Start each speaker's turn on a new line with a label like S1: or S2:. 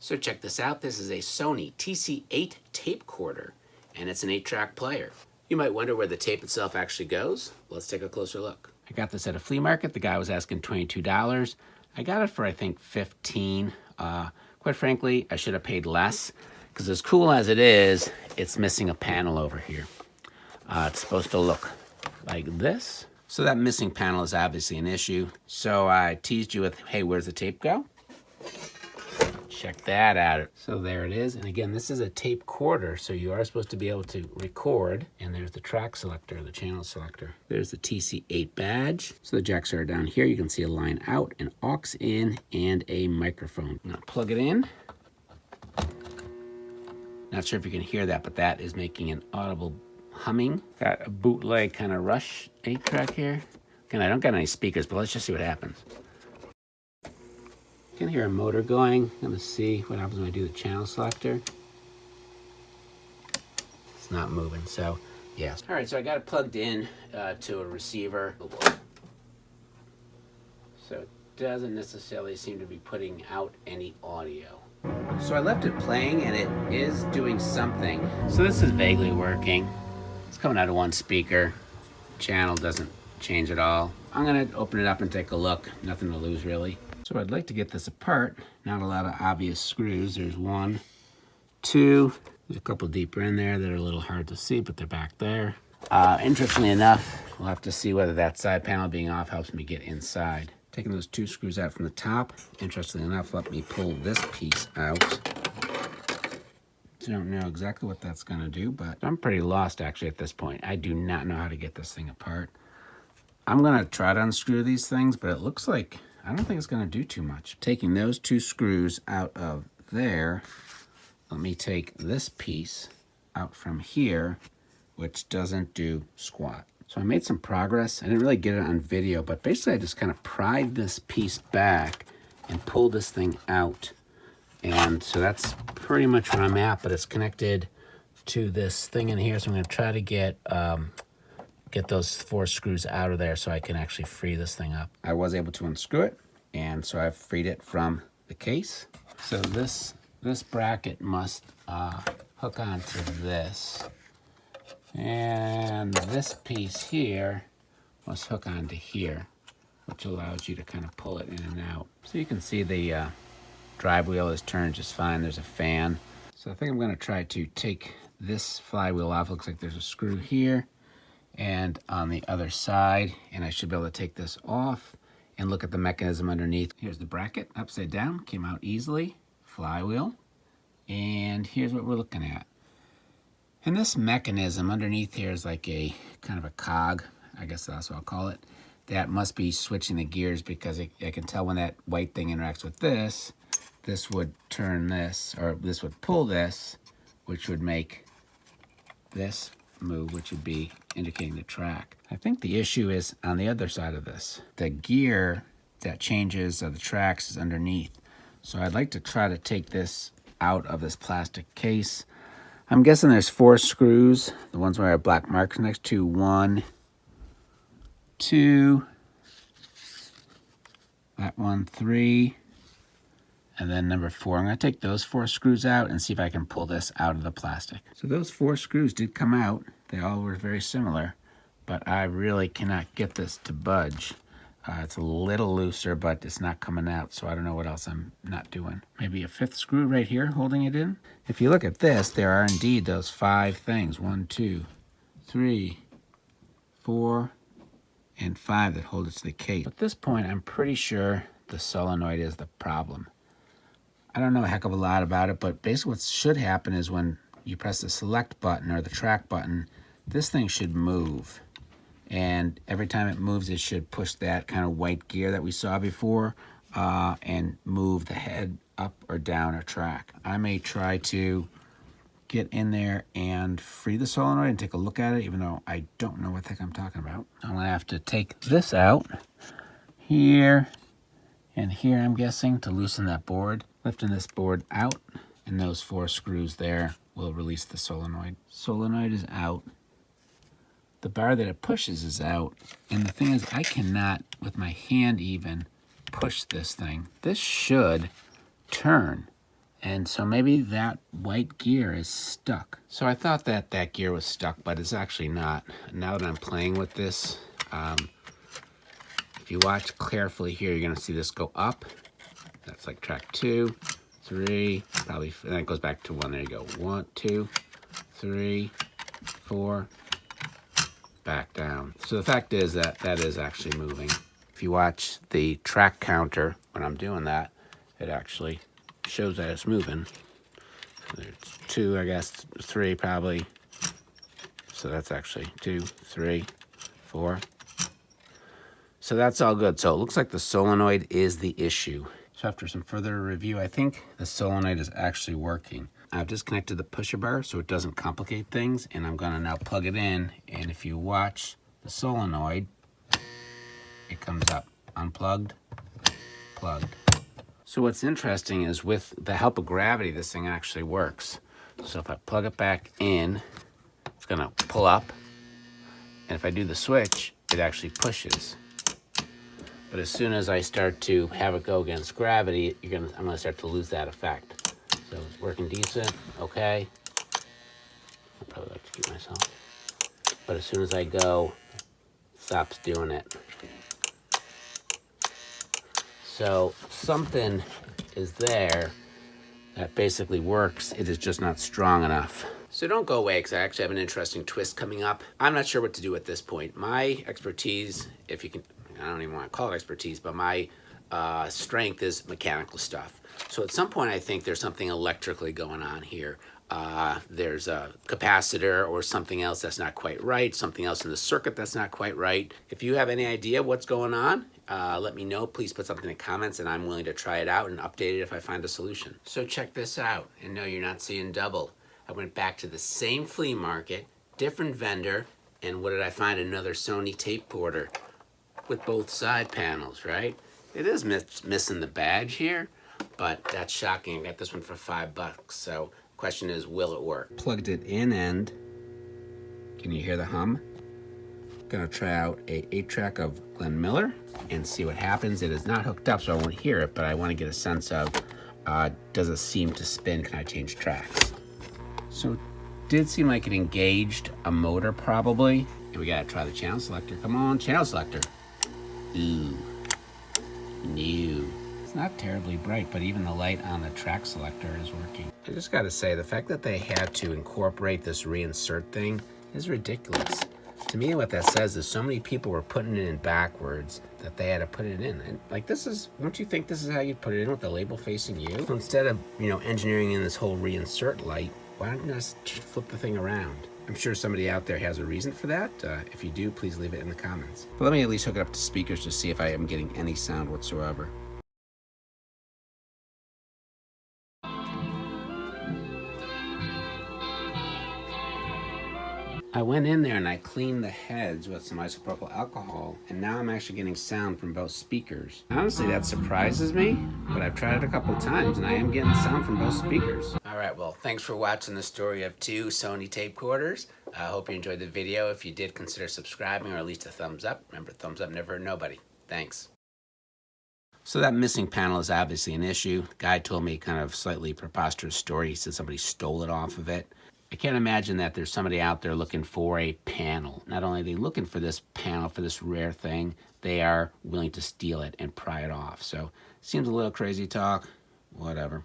S1: So check this out. This is a Sony TC-8 Tapecorder, and it's an 8-track player. You might wonder where the tape itself actually goes. Let's take a closer look. I got this at a flea market. The guy was asking $22. I got it for, I think, $15. Quite frankly, I should have paid less, because as cool as it is, it's missing a panel over here. It's supposed to look like this. So that missing panel is obviously an issue. So I teased you with, hey, where's the tape go? Check that out. So there it is. And again, this is a Tapecorder, so you are supposed to be able to record. And there's the track selector, the channel selector. There's the TC-8 badge. So the jacks are down here. You can see a line out, an aux in, and a microphone. Now plug it in. Not sure if you can hear that, but that is making an audible humming. Got a bootleg kind of Rush 8-track here. Again, I don't got any speakers, but let's just see what happens. You can hear a motor going. I'm gonna see what happens when I do the channel selector. It's not moving, so yes. All right, so I got it plugged in to a receiver. So it doesn't necessarily seem to be putting out any audio. So I left it playing and it is doing something. So this is vaguely working. It's coming out of one speaker. Channel doesn't change at all. I'm gonna open it up and take a look. Nothing to lose really. So I'd like to get this apart. Not a lot of obvious screws. There's one, two. There's a couple deeper in there that are a little hard to see, but they're back there. Interestingly enough, we'll have to see whether that side panel being off helps me get inside. Taking those two screws out from the top. Interestingly enough, let me pull this piece out. I don't know exactly what that's gonna do, but I'm pretty lost actually at this point. I do not know how to get this thing apart. I'm gonna try to unscrew these things, but it looks like I don't think it's gonna do too much. Taking those two screws out of there, let me take this piece out from here, which doesn't do squat. So I made some progress. I didn't really get it on video, but basically I just kind of pried this piece back and pulled this thing out. And so that's pretty much where I'm at, but it's connected to this thing in here. So I'm gonna try to get those 4 screws out of there so I can actually free this thing up. I was able to unscrew it, and so I've freed it from the case. So this bracket must hook onto this. And this piece here must hook onto here, which allows you to kind of pull it in and out. So you can see the drive wheel is turned just fine. There's a fan. So I think I'm gonna try to take this flywheel off. Looks like there's a screw here and on the other side, and I should be able to take this off and look at the mechanism underneath. Here's the bracket upside down, came out easily, flywheel, and here's what we're looking at. And this mechanism underneath here is like a kind of a cog, I guess that's what I'll call it, that must be switching the gears, because I can tell when that white thing interacts with this, this would turn this, or this would pull this, which would make this move, which would be indicating the track. I think the issue is on the other side of this. The gear that changes the tracks is underneath. So I'd like to try to take this out of this plastic case. I'm guessing there's 4 screws, the ones where I have black marks next to. 1, 2, that one, 3, and then number 4. I'm gonna take those 4 screws out and see if I can pull this out of the plastic. So those 4 screws did come out. They all were very similar, but I really cannot get this to budge. It's a little looser, but it's not coming out, so I don't know what else I'm not doing. Maybe a 5th screw right here holding it in. If you look at this, there are indeed those 5 things. 1, 2, 3, 4, and 5 that hold it to the case. At this point, I'm pretty sure the solenoid is the problem. I don't know a heck of a lot about it, but basically what should happen is when you press the select button or the track button, this thing should move. And every time it moves, it should push that kind of white gear that we saw before and move the head up or down a track. I may try to get in there and free the solenoid and take a look at it, even though I don't know what the heck I'm talking about. I'm gonna have to take this out here and here, I'm guessing, to loosen that board. Lifting this board out, and those 4 screws there will release the solenoid. Solenoid is out. The bar that it pushes is out. And the thing is, I cannot, with my hand even, push this thing. This should turn. And so maybe that white gear is stuck. So I thought that that gear was stuck, but it's actually not. Now that I'm playing with this, if you watch carefully here, you're gonna see this go up. That's like track 2, 3, probably, and then it goes back to 1. There you go. 1, 2, 3, 4, back down. So the fact is that that is actually moving. If you watch the track counter when I'm doing that, it actually shows that it's moving. There's 2, I guess, 3 probably. So that's actually 2, 3, 4. So that's all good. So it looks like the solenoid is the issue. So after some further review, I think the solenoid is actually working. I've disconnected the pusher bar so it doesn't complicate things, and I'm gonna now plug it in, and if you watch the solenoid, it comes up unplugged, plugged. So what's interesting is with the help of gravity, this thing actually works. So if I plug it back in, it's gonna pull up, and if I do the switch, it actually pushes. But as soon as I start to have it go against gravity, I'm gonna start to lose that effect. So it's working decent, okay. I'd probably like to keep myself. But as soon as I go, it stops doing it. So something is there that basically works. It is just not strong enough. So don't go away, because I actually have an interesting twist coming up. I'm not sure what to do at this point. My expertise, if you can, I don't even want to call it expertise, but my strength is mechanical stuff. So at some point, I think there's something electrically going on here. There's a capacitor or something else that's not quite right, something else in the circuit that's not quite right. If you have any idea what's going on, let me know. Please put something in the comments, and I'm willing to try it out and update it if I find a solution. So check this out, and no, you're not seeing double. I went back to the same flea market, different vendor, and what did I find? Another Sony Tapecorder with both side panels, right? It is missing the badge here, but that's shocking. I got this one for $5. So question is, will it work? Plugged it in, and can you hear the hum? Gonna try out a 8-track of Glenn Miller and see what happens. It is not hooked up, so I won't hear it, but I want to get a sense of, does it seem to spin? Can I change tracks? So it did seem like it engaged a motor probably. And we gotta try the channel selector. Come on, channel selector. Ooh, new. It's not terribly bright, but even the light on the track selector is working. I just gotta say, the fact that they had to incorporate this reinsert thing is ridiculous. To me, what that says is so many people were putting it in backwards that they had to put it in. And like, this is, don't you think this is how you'd put it in, with the label facing you? So instead of, engineering in this whole reinsert light, why don't you just flip the thing around? I'm sure somebody out there has a reason for that. If you do, please leave it in the comments. But let me at least hook it up to speakers to see if I am getting any sound whatsoever. I went in there and I cleaned the heads with some isopropyl alcohol, and now I'm actually getting sound from both speakers. Honestly, that surprises me, but I've tried it a couple of times and I am getting sound from both speakers. Alright, well, thanks for watching the story of 2 Sony Tapecorders. I hope you enjoyed the video. If you did, consider subscribing, or at least a thumbs up. Remember, thumbs up never hurt nobody. Thanks. So that missing panel is obviously an issue. The guy told me kind of slightly preposterous story. He said somebody stole it off of it. I can't imagine that there's somebody out there looking for a panel. Not only are they looking for this panel, for this rare thing, they are willing to steal it and pry it off. So, seems a little crazy talk, whatever.